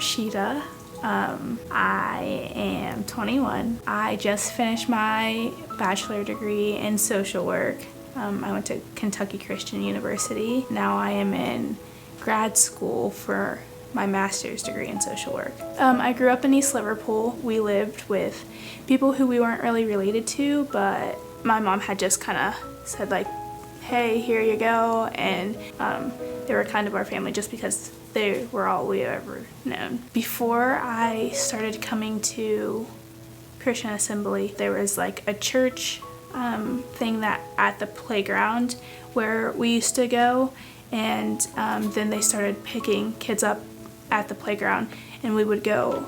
Rasheeda. I am 21. I just finished my bachelor degree in social work. I went to Kentucky Christian University. Now I am in grad school for my master's degree in social work. I grew up in East Liverpool. We lived with people who we weren't really related to, but my mom had just kind of said like, hey, here you go, and they were kind of our family just because they were all we ever known. Before I started coming to Christian Assembly, there was like a church thing that at the playground where we used to go, and then they started picking kids up at the playground, and we would go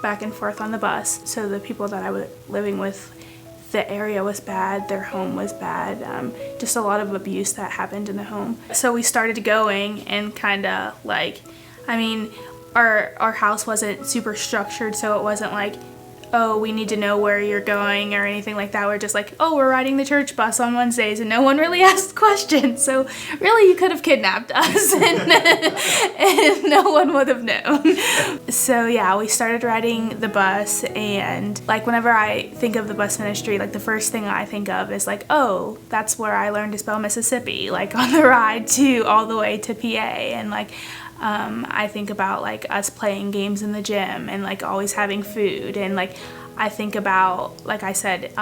back and forth on the bus. So the people that I was living with, the area was bad, their home was bad, just a lot of abuse that happened in the home. So we started going, and kind of like, I mean, our house wasn't super structured, so it wasn't like, oh, we need to know where you're going or anything like that. We're just like, oh, we're riding the church bus on Wednesdays, and no one really asked questions. So really you could have kidnapped us and, and no one would have known. So yeah, we started riding the bus, and like whenever I think of the bus ministry, like the first thing I think of is like, oh, that's where I learned to spell Mississippi, like on the ride to all the way to PA. And like I think about like us playing games in the gym and like always having food, and like I think about, like I said,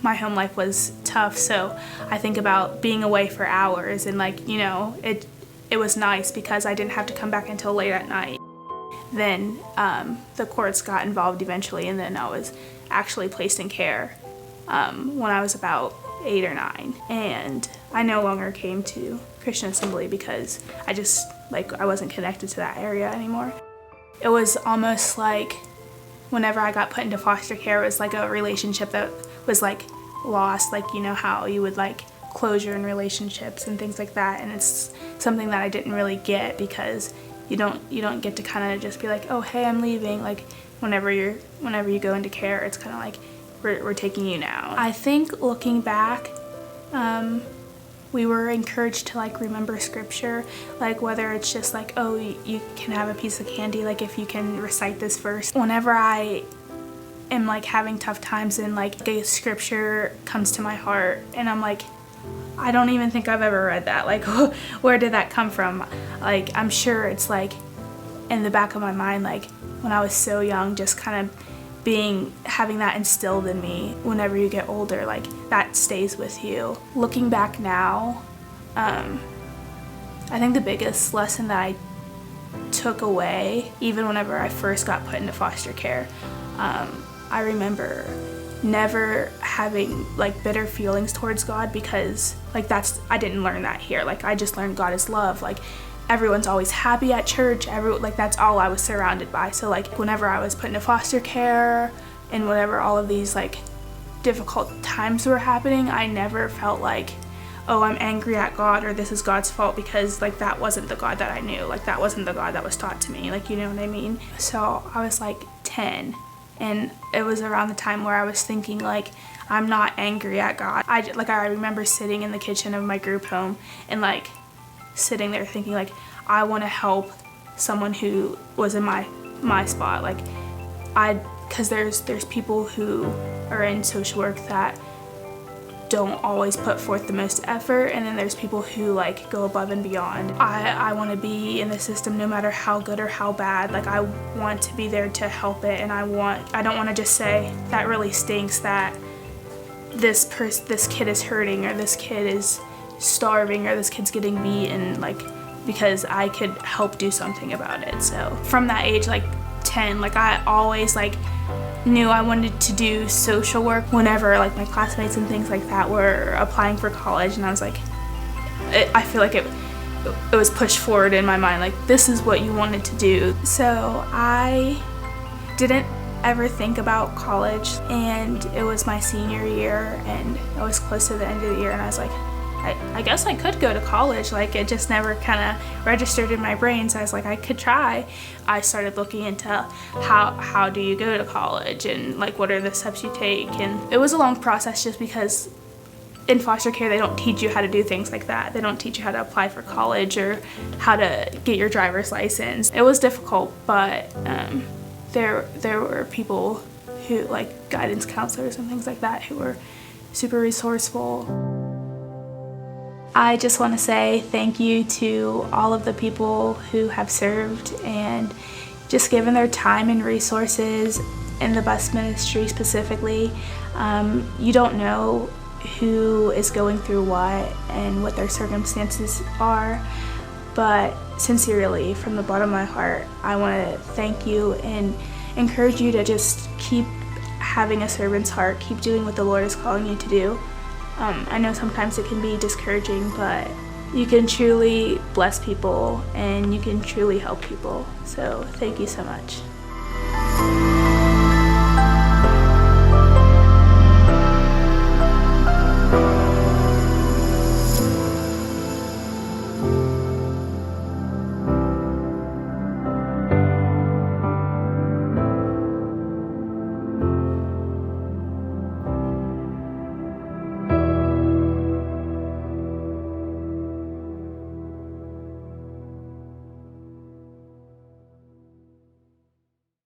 my home life was tough, so I think about being away for hours, and like, you know, it was nice because I didn't have to come back until late at night. Then the courts got involved eventually, and then I was actually placed in care when I was about 8 or 9, and I no longer came to Christian Assembly because I wasn't connected to that area anymore. It was almost like whenever I got put into foster care, it was like a relationship that was like lost, like, you know how you would like closure in relationships and things like that, and it's something that I didn't really get because you don't get to kind of just be like, oh hey, I'm leaving. Like whenever you go into care, it's kind of like we're taking you now. I think looking back, we were encouraged to like remember scripture, like whether it's just like, oh, you can have a piece of candy, like if you can recite this verse. Whenever I am like having tough times and like a scripture comes to my heart and I'm like, I don't even think I've ever read that, like where did that come from? Like I'm sure it's like in the back of my mind, like when I was so young, just kind of having that instilled in me. Whenever you get older, like that stays with you. Looking back now, I think the biggest lesson that I took away, even whenever I first got put into foster care, I remember never having like bitter feelings towards God, because like I didn't learn that here. Like I just learned God is love. Like everyone's always happy at church, like that's all I was surrounded by. So like whenever I was put into foster care and whenever all of these like difficult times were happening, I never felt like, oh, I'm angry at God or this is God's fault, because like that wasn't the God that I knew. Like that wasn't the God that was taught to me, like, you know what I mean? So I was like 10, and it was around the time where I was thinking like, I'm not angry at God. I remember sitting in the kitchen of my group home and like sitting there thinking like, I want to help someone who was in my spot. Like because there's people who are in social work that don't always put forth the most effort, and then there's people who like go above and beyond. I want to be in the system no matter how good or how bad. Like I want to be there to help it, and I don't want to just say that really stinks that this kid is hurting, or this kid is starving, or this kid's getting beaten, like because I could help do something about it. So from that age, like 10, like I always like knew I wanted to do social work. Whenever like my classmates and things like that were applying for college, and I was like, I feel like it was pushed forward in my mind, like this is what you wanted to do. So I didn't ever think about college, and it was my senior year and it was close to the end of the year, and I was like, I guess I could go to college. Like it just never kind of registered in my brain, so I was like, I could try. I started looking into how do you go to college and like what are the steps you take, and it was a long process just because in foster care, they don't teach you how to do things like that. They don't teach you how to apply for college or how to get your driver's license. It was difficult, but there were people who, like guidance counselors and things like that, who were super resourceful. I just want to say thank you to all of the people who have served and just given their time and resources in the bus ministry specifically. You don't know who is going through what and what their circumstances are, but sincerely, from the bottom of my heart, I want to thank you and encourage you to just keep having a servant's heart, keep doing what the Lord is calling you to do. I know sometimes it can be discouraging, but you can truly bless people and you can truly help people. So thank you so much.